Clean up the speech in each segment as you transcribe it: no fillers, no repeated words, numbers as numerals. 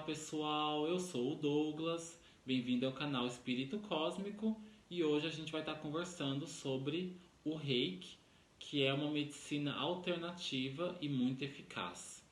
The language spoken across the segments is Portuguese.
pessoal, eu sou o Douglas, bem-vindo ao canal Espírito Cósmico e hoje a gente vai estar conversando sobre o Reiki, que é uma medicina alternativa e muito eficaz.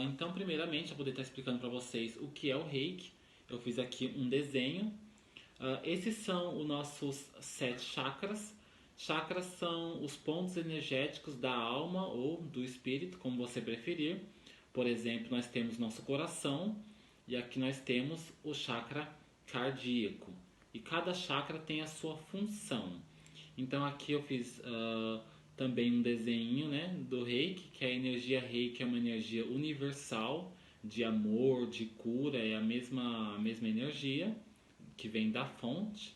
Então, primeiramente, eu vou estar explicando para vocês o que é o Reiki. Eu fiz aqui um desenho. Esses são os nossos 7 chakras. Chakras são os pontos energéticos da alma ou do espírito, como você preferir. Por exemplo, nós temos nosso coração e aqui nós temos o chakra cardíaco. E cada chakra tem a sua função. Então aqui eu fiz também um desenho, né, do Reiki, que a energia Reiki é uma energia universal de amor, de cura, é a mesma energia que vem da fonte.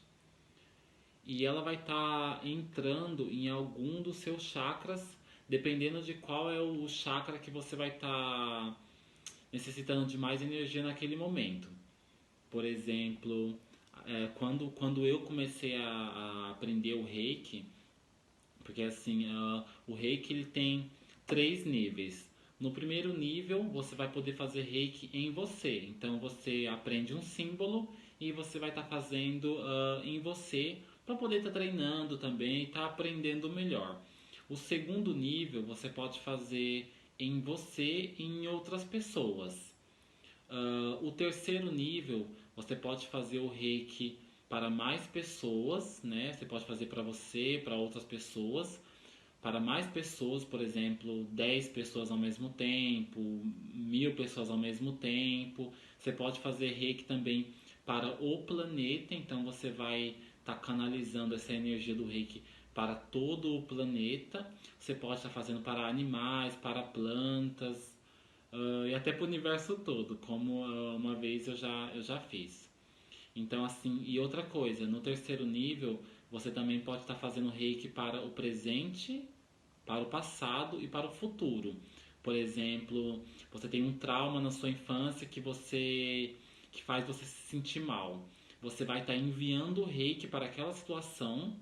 E ela vai estar entrando em algum dos seus chakras, dependendo de qual é o chakra que você vai estar necessitando de mais energia naquele momento. Por exemplo, quando eu comecei a aprender o Reiki, porque assim, o Reiki ele tem 3 níveis. No primeiro nível, você vai poder fazer Reiki em você. Então você aprende um símbolo e você vai estar fazendo em você para poder estar treinando também e estar aprendendo melhor. O segundo nível você pode fazer em você e em outras pessoas. O terceiro nível você pode fazer o Reiki para mais pessoas, né? Você pode fazer para você, para outras pessoas, para mais pessoas, por exemplo, 10 pessoas ao mesmo tempo, 1000 pessoas ao mesmo tempo. Você pode fazer Reiki também para o planeta, então você vai estar canalizando essa energia do Reiki para todo o planeta. Você pode estar fazendo para animais, para plantas, e até para o universo todo, como uma vez eu já fiz. Então, assim, e outra coisa, no terceiro nível, você também pode estar fazendo Reiki para o presente, para o passado e para o futuro. Por exemplo, você tem um trauma na sua infância que faz você se sentir mal. Você vai estar enviando o Reiki para aquela situação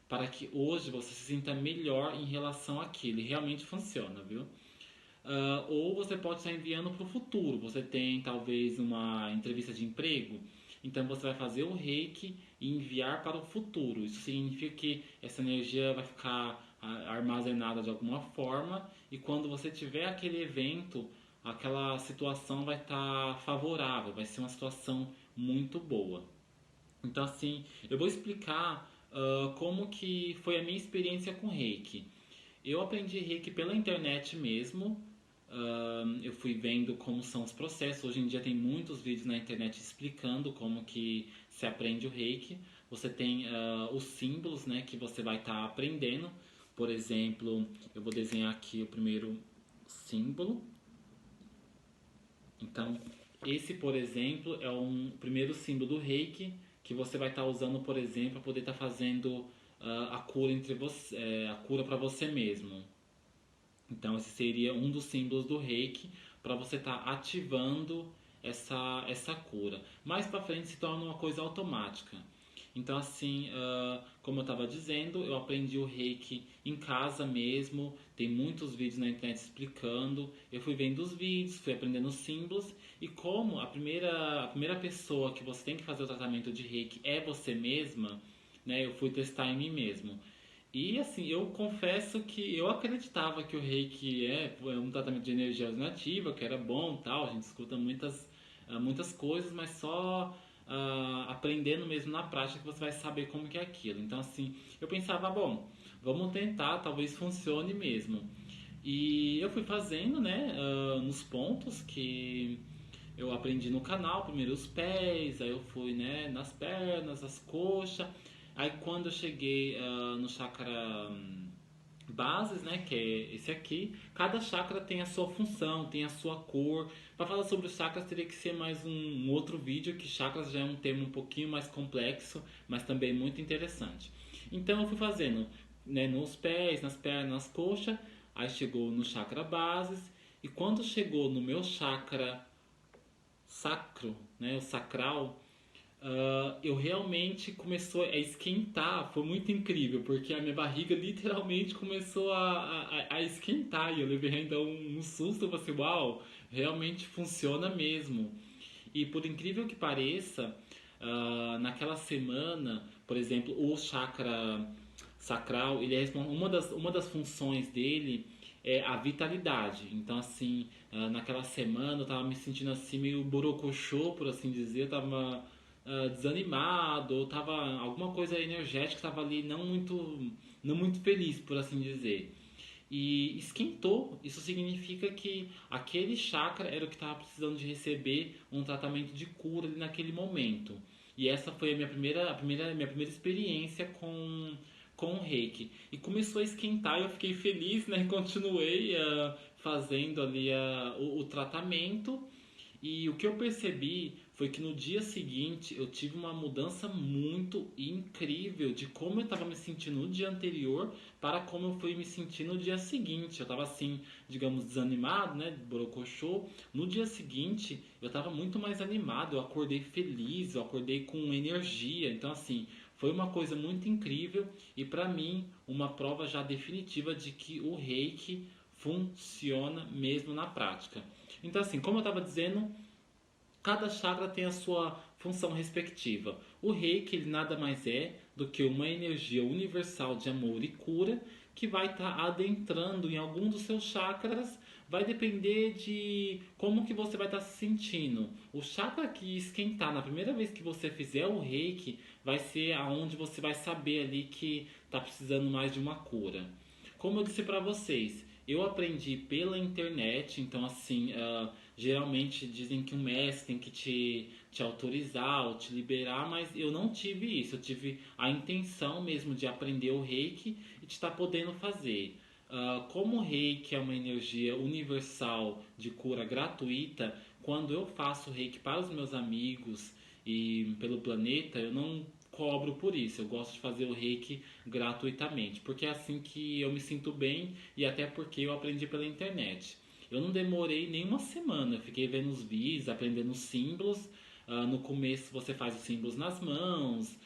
para que hoje você se sinta melhor em relação àquilo. E realmente funciona, viu? Ou você pode estar enviando para o futuro. Você tem talvez uma entrevista de emprego, então você vai fazer o Reiki e enviar para o futuro. Isso significa que essa energia vai ficar armazenada de alguma forma e quando você tiver aquele evento, aquela situação vai estar favorável, vai ser uma situação muito boa. Então assim, eu vou explicar como que foi a minha experiência com Reiki. Eu aprendi Reiki pela internet mesmo. Eu fui vendo como são os processos. Hoje em dia tem muitos vídeos na internet explicando como que se aprende o Reiki. Você tem os símbolos, né, que você vai estar aprendendo. Por exemplo, eu vou desenhar aqui o primeiro símbolo. Então, esse, por exemplo, é um primeiro símbolo do Reiki que você vai estar usando, por exemplo, para poder estar fazendo a cura entre você, a cura para você mesmo. Então, esse seria um dos símbolos do Reiki para você estar ativando essa cura. Mais para frente se torna uma coisa automática. Então, assim, como eu estava dizendo, eu aprendi o Reiki em casa mesmo. Tem muitos vídeos na internet explicando. Eu fui vendo os vídeos, fui aprendendo os símbolos. E como a primeira pessoa que você tem que fazer o tratamento de Reiki é você mesma, né? Eu fui testar em mim mesmo. E assim, eu confesso que eu acreditava que o Reiki é um tratamento de energia alternativa, que era bom, tal. A gente escuta muitas coisas, mas só aprendendo mesmo na prática que você vai saber como que é aquilo. Então assim, eu pensava, bom, vamos tentar, talvez funcione mesmo. E eu fui fazendo, né, nos pontos que eu aprendi no canal, primeiro os pés, aí eu fui, né, nas pernas, as coxas. Aí quando eu cheguei no chakra bases, né, que é esse aqui, cada chakra tem a sua função, tem a sua cor. Para falar sobre os chakras teria que ser mais um outro vídeo, que chakras já é um termo um pouquinho mais complexo, mas também muito interessante. Então eu fui fazendo, né, nos pés, nas pernas, nas coxas, aí chegou no chakra bases, e quando chegou no meu chakra sacro, né, o sacral, eu realmente começou a esquentar. Foi muito incrível, porque a minha barriga literalmente começou a esquentar e eu levei ainda um susto. Eu falei assim, uau, realmente funciona mesmo. E por incrível que pareça, naquela semana, por exemplo, o chakra sacral, ele é uma das funções dele é a vitalidade. Então, assim, naquela semana eu tava me sentindo assim meio borocochô, por assim dizer, eu tava desanimado, ou tava alguma coisa energética tava ali não muito feliz, por assim dizer. E esquentou, isso significa que aquele chakra era o que estava precisando de receber um tratamento de cura ali naquele momento. E essa foi a minha primeira experiência com o reiki. E começou a esquentar, eu fiquei feliz, né? Continuei fazendo ali o tratamento. E o que eu percebi foi que no dia seguinte eu tive uma mudança muito incrível de como eu estava me sentindo no dia anterior para como eu fui me sentir no dia seguinte. Eu estava assim, digamos, desanimado, né, borocochô. No dia seguinte eu estava muito mais animado, eu acordei feliz, eu acordei com energia. Então assim, foi uma coisa muito incrível e para mim uma prova já definitiva de que o Reiki funciona mesmo na prática. Então, assim, como eu estava dizendo, cada chakra tem a sua função respectiva. O Reiki ele nada mais é do que uma energia universal de amor e cura que vai estar adentrando em algum dos seus chakras. Vai depender de como que você vai estar se sentindo. O chakra que esquentar na primeira vez que você fizer o Reiki vai ser aonde você vai saber ali que está precisando mais de uma cura. Como eu disse para vocês, eu aprendi pela internet, então assim, geralmente dizem que um mestre tem que te autorizar ou te liberar, mas eu não tive isso. Eu tive a intenção mesmo de aprender o Reiki e de estar podendo fazer. Como o Reiki é uma energia universal de cura gratuita, quando eu faço Reiki para os meus amigos e pelo planeta, eu não cobro por isso. Eu gosto de fazer o Reiki gratuitamente, porque é assim que eu me sinto bem e até porque eu aprendi pela internet. Eu não demorei nem uma semana, eu fiquei vendo os vídeos, aprendendo os símbolos. No começo você faz os símbolos nas mãos,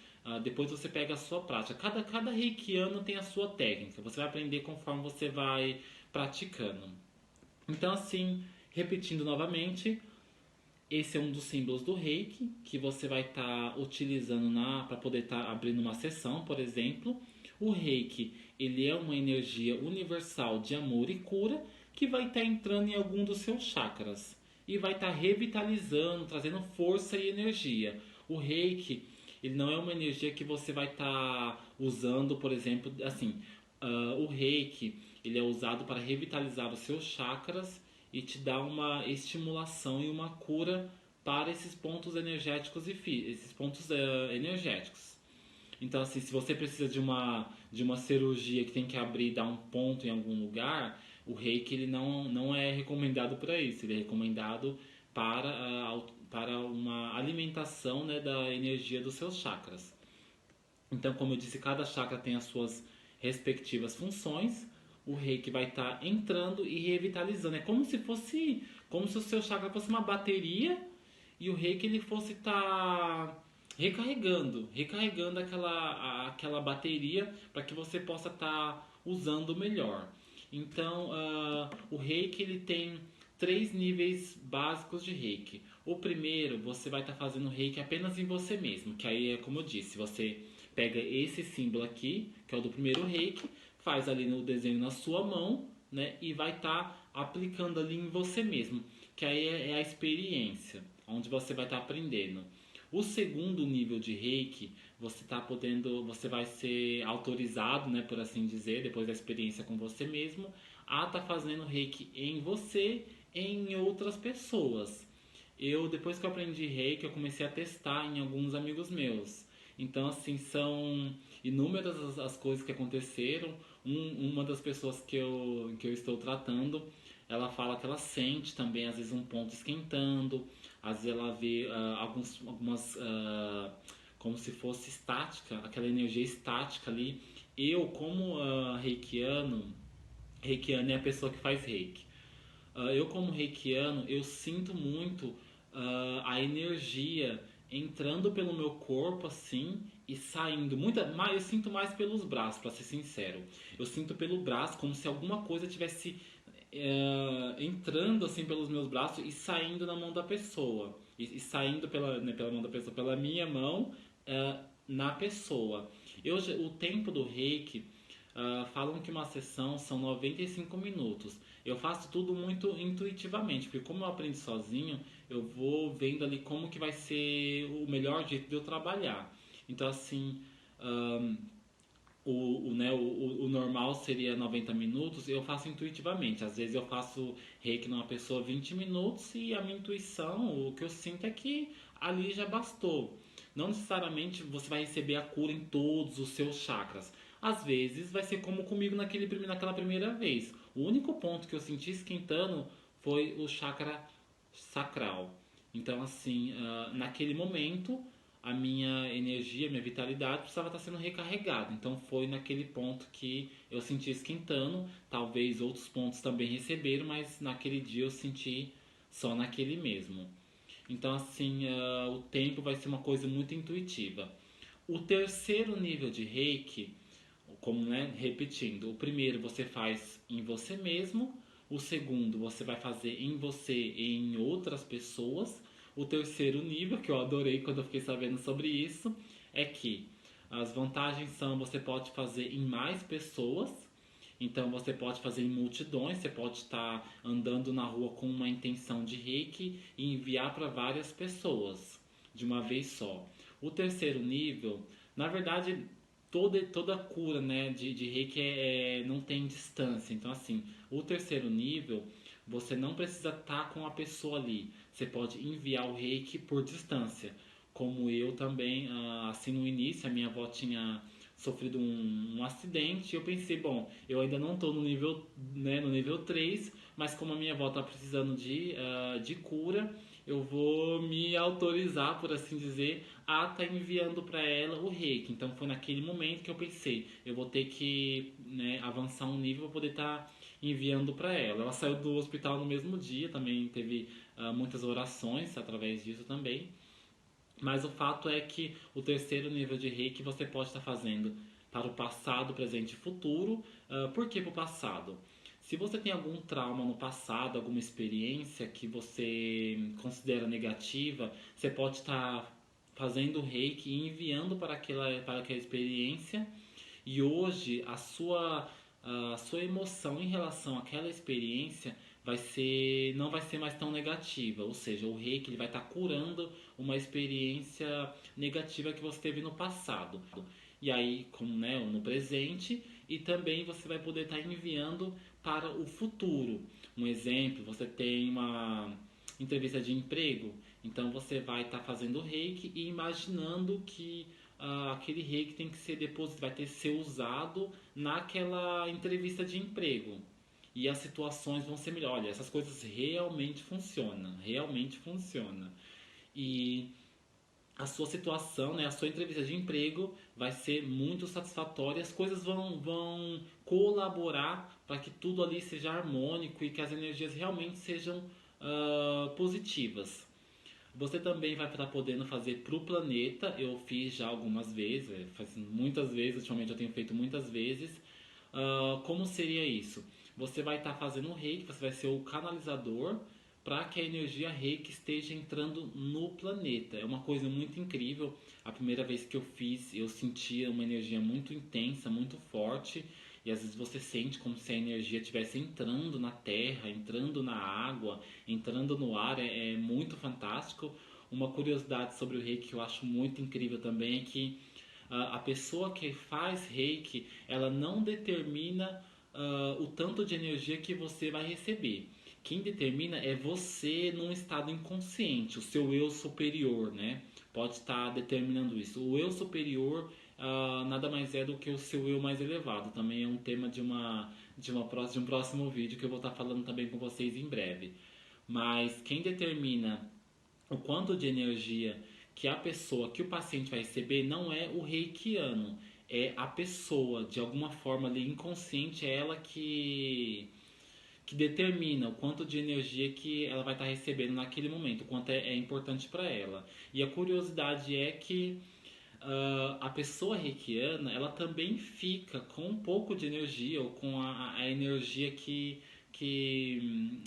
depois você pega a sua prática. Cada reikiano tem a sua técnica, você vai aprender conforme você vai praticando. Então, assim, repetindo novamente, esse é um dos símbolos do Reiki que você vai estar utilizando para poder estar abrindo uma sessão, por exemplo. O Reiki, ele é uma energia universal de amor e cura que vai estar entrando em algum dos seus chakras e vai estar revitalizando, trazendo força e energia. O Reiki, ele não é uma energia que você vai estar usando, por exemplo, assim, o Reiki, ele é usado para revitalizar os seus chakras e te dar uma estimulação e uma cura para esses pontos energéticos esses pontos energéticos. Então, assim, se você precisa de uma cirurgia que tem que abrir e dar um ponto em algum lugar, o Reiki ele não é recomendado para isso. Ele é recomendado para uma alimentação, né, da energia dos seus chakras. Então, como eu disse, cada chakra tem as suas respectivas funções. O Reiki vai estar entrando e revitalizando. É como se o seu chakra fosse uma bateria e o Reiki ele fosse estar recarregando aquela bateria para que você possa estar usando melhor. Então, o Reiki ele tem três níveis básicos de Reiki. O primeiro, você vai estar fazendo Reiki apenas em você mesmo, que aí é como eu disse, você pega esse símbolo aqui, que é o do primeiro Reiki, faz ali no desenho na sua mão, né, e vai estar aplicando ali em você mesmo, que aí é a experiência, onde você vai estar aprendendo. O segundo nível de Reiki, você vai ser autorizado, né, por assim dizer, depois da experiência com você mesmo, a estar fazendo Reiki em você e em outras pessoas. Depois que eu aprendi Reiki, eu comecei a testar em alguns amigos meus. Então, assim, são inúmeras as coisas que aconteceram. Uma das pessoas que eu estou tratando, ela fala que ela sente também, às vezes, um ponto esquentando. Às vezes ela vê algumas como se fosse estática, aquela energia estática ali. Eu, como reikiano é a pessoa que faz reiki. Eu como reikiano, eu sinto muito a energia entrando pelo meu corpo assim e saindo. Eu sinto mais pelos braços, para ser sincero. Eu sinto pelo braço como se alguma coisa tivesse entrando assim pelos meus braços e saindo na mão da pessoa. e saindo pela mão da pessoa, pela minha mão, na pessoa. O tempo do reiki, falam que uma sessão são 95 minutos. Eu faço tudo muito intuitivamente, porque como eu aprendi sozinho, eu vou vendo ali como que vai ser o melhor jeito de eu trabalhar. Então, assim, ahn, o normal seria 90 minutos, eu faço intuitivamente. Às vezes eu faço reiki numa pessoa 20 minutos e a minha intuição, o que eu sinto é que ali já bastou. Não necessariamente você vai receber a cura em todos os seus chakras. Às vezes vai ser como comigo naquela primeira vez. O único ponto que eu senti esquentando foi o chakra sacral. Então, assim, naquele momento, a minha energia, minha vitalidade precisava estar sendo recarregada. Então, foi naquele ponto que eu senti esquentando. Talvez outros pontos também receberam, mas naquele dia eu senti só naquele mesmo. Então, assim, o tempo vai ser uma coisa muito intuitiva. O terceiro nível de Reiki, como, né, repetindo, o primeiro você faz em você mesmo, o segundo você vai fazer em você e em outras pessoas. O terceiro nível, que eu adorei quando eu fiquei sabendo sobre isso, é que as vantagens são você pode fazer em mais pessoas. Então você pode fazer em multidões, você pode estar andando na rua com uma intenção de reiki e enviar para várias pessoas de uma vez só. O terceiro nível, na verdade, toda cura, né, de reiki não tem distância. Então, assim, o terceiro nível, você não precisa estar com a pessoa ali. Você pode enviar o reiki por distância. Como eu também, assim, no início, a minha avó tinha sofrido um acidente e eu pensei, bom, eu ainda não estou no nível, né, no nível 3, mas como a minha avó está precisando de cura, eu vou me autorizar, por assim dizer, a estar enviando para ela o reiki. Então foi naquele momento que eu pensei, eu vou ter que, né, avançar um nível para poder estar enviando para ela. Ela saiu do hospital no mesmo dia, também teve muitas orações através disso também. Mas o fato é que o terceiro nível de reiki você pode estar fazendo para o passado, presente e futuro. Por que para o passado? Se você tem algum trauma no passado, alguma experiência que você considera negativa, você pode estar fazendo reiki e enviando para aquela experiência. E hoje a sua emoção em relação àquela experiência não vai ser mais tão negativa, ou seja, o reiki ele vai estar curando uma experiência negativa que você teve no passado. E aí, como, né, no presente, e também você vai poder estar enviando para o futuro. Um exemplo, você tem uma entrevista de emprego, então você vai estar fazendo reiki e imaginando que aquele reiki tem que ser depositado, vai ter que ser usado naquela entrevista de emprego. E as situações vão ser melhores. Olha, essas coisas realmente funcionam, realmente funciona. E a sua situação, né, a sua entrevista de emprego vai ser muito satisfatória. As coisas vão colaborar para que tudo ali seja harmônico e que as energias realmente sejam positivas. Você também vai estar podendo fazer para o planeta. Eu fiz já algumas vezes, faz muitas vezes, ultimamente eu tenho feito muitas vezes. Como seria isso? Você vai estar fazendo o reiki, você vai ser o canalizador para que a energia reiki esteja entrando no planeta. É uma coisa muito incrível. A primeira vez que eu fiz, eu sentia uma energia muito intensa, muito forte. E às vezes você sente como se a energia estivesse entrando na terra, entrando na água, entrando no ar. É muito fantástico. Uma curiosidade sobre o reiki que eu acho muito incrível também é que a pessoa que faz reiki, ela não determina o tanto de energia que você vai receber. Quem determina é você num estado inconsciente, o seu eu superior, né? Pode estar determinando isso. O eu superior nada mais é do que o seu eu mais elevado. Também é um tema de um próximo vídeo que eu vou estar falando também com vocês em breve. Mas quem determina o quanto de energia que o paciente vai receber não é o reikiano, é a pessoa, de alguma forma ali inconsciente, é ela que determina o quanto de energia que ela vai estar recebendo naquele momento, o quanto é importante para ela. E a curiosidade é que a pessoa reikiana, ela também fica com um pouco de energia, ou com a energia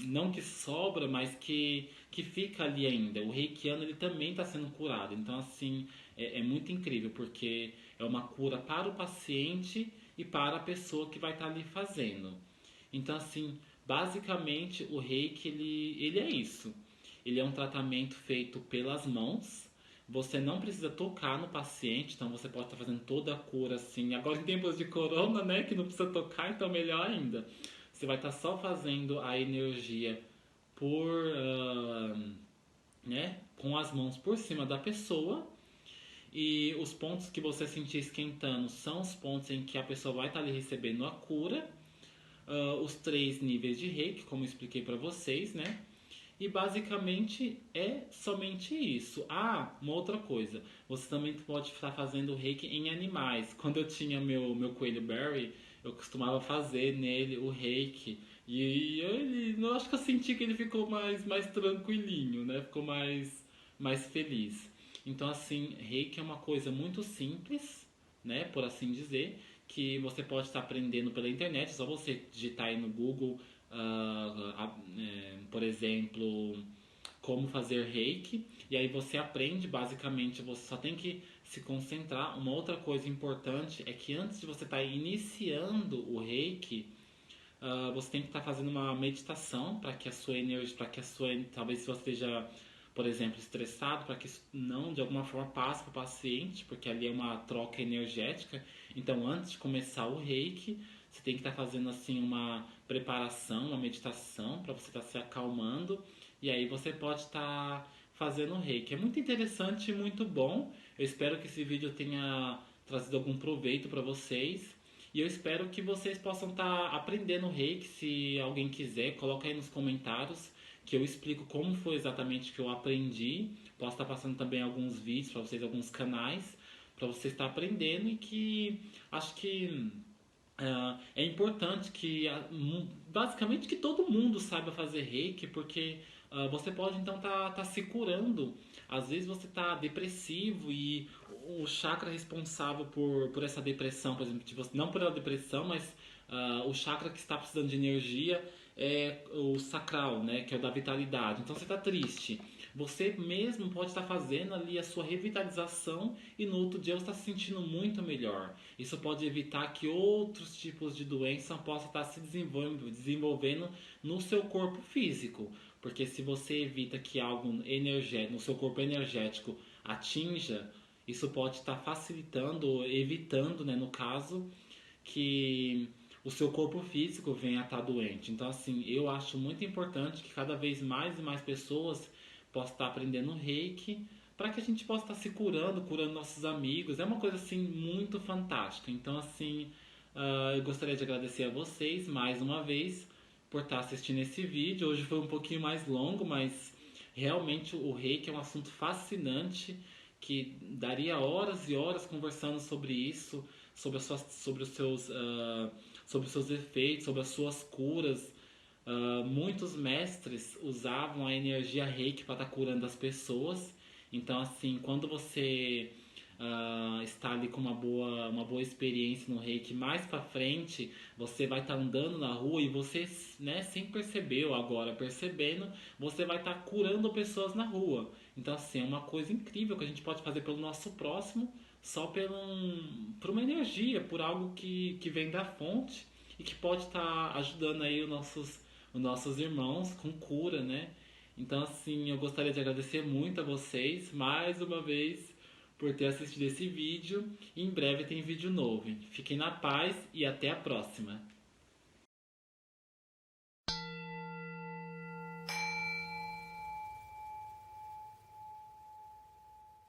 não que sobra, mas que fica ali ainda. O reikiano ele também está sendo curado. Então assim, é muito incrível, porque é uma cura para o paciente e para a pessoa que vai estar ali fazendo. Então assim, basicamente o reiki ele é isso. Ele é um tratamento feito pelas mãos. Você não precisa tocar no paciente, então você pode estar fazendo toda a cura assim. Agora em tempos de corona, né, que não precisa tocar, então melhor ainda. Você vai estar só fazendo a energia por, né, com as mãos por cima da pessoa. E os pontos que você sentir esquentando são os pontos em que a pessoa vai estar ali recebendo a cura. Os 3 níveis de reiki, como eu expliquei para vocês, né? E basicamente é somente isso. Ah, uma outra coisa. Você também pode estar fazendo reiki em animais. Quando eu tinha meu coelho Barry, eu costumava fazer nele o reiki. E eu acho que eu senti que ele ficou mais tranquilinho, né? Ficou mais feliz. Então, assim, reiki é uma coisa muito simples, né? Por assim dizer, que você pode estar aprendendo pela internet. É só você digitar aí no Google, por exemplo, como fazer reiki, e aí você aprende. Basicamente, você só tem que se concentrar. Uma outra coisa importante é que antes de você estar iniciando o reiki, você tem que estar fazendo uma meditação para que a sua energia, para que a sua, talvez se você esteja, por exemplo, estressado, para que isso não de alguma forma passe para o paciente, porque ali é uma troca energética. Então, antes de começar o reiki, você tem que estar fazendo assim uma preparação, uma meditação para você estar se acalmando, e aí você pode estar fazendo o reiki. É muito interessante e muito bom. Eu espero que esse vídeo tenha trazido algum proveito para vocês. E eu espero que vocês possam estar aprendendo reiki. Se alguém quiser, coloca aí nos comentários que eu explico como foi exatamente que eu aprendi. Posso estar passando também alguns vídeos para vocês, alguns canais para você estar aprendendo, e que acho que é importante que basicamente que todo mundo saiba fazer reiki, porque você pode então tá se curando. Às vezes você tá depressivo e o chakra responsável por essa depressão, por exemplo, não por a depressão, mas o chakra que está precisando de energia é o sacral, né, que é o da vitalidade. Então você está triste, você mesmo pode estar fazendo ali a sua revitalização, e no outro dia você está se sentindo muito melhor. Isso pode evitar que outros tipos de doença possam estar se desenvolvendo no seu corpo físico. Porque se você evita que algo energético, no seu corpo energético atinja, isso pode estar facilitando, evitando, né, no caso, que o seu corpo físico venha a estar doente. Então, assim, eu acho muito importante que cada vez mais e mais pessoas possam estar aprendendo reiki, para que a gente possa estar se curando nossos amigos. É uma coisa, assim, muito fantástica. Então, assim, eu gostaria de agradecer a vocês mais uma vez por estar assistindo esse vídeo. Hoje foi um pouquinho mais longo, mas realmente o reiki é um assunto fascinante, que daria horas e horas conversando sobre isso, sobre os seus efeitos, sobre as suas curas. Muitos mestres usavam a energia reiki para estar curando as pessoas. Então, assim, quando você está ali com uma boa experiência no reiki, mais para frente você vai estar andando na rua e você, né, sem perceber, ou agora percebendo, você vai estar curando pessoas na rua. Então, assim, é uma coisa incrível que a gente pode fazer pelo nosso próximo, só por uma energia, por algo que vem da fonte, e que pode estar ajudando aí os nossos irmãos com cura, né? Então, assim, eu gostaria de agradecer muito a vocês, mais uma vez, por ter assistido esse vídeo. E em breve tem vídeo novo. Fiquem na paz e até a próxima.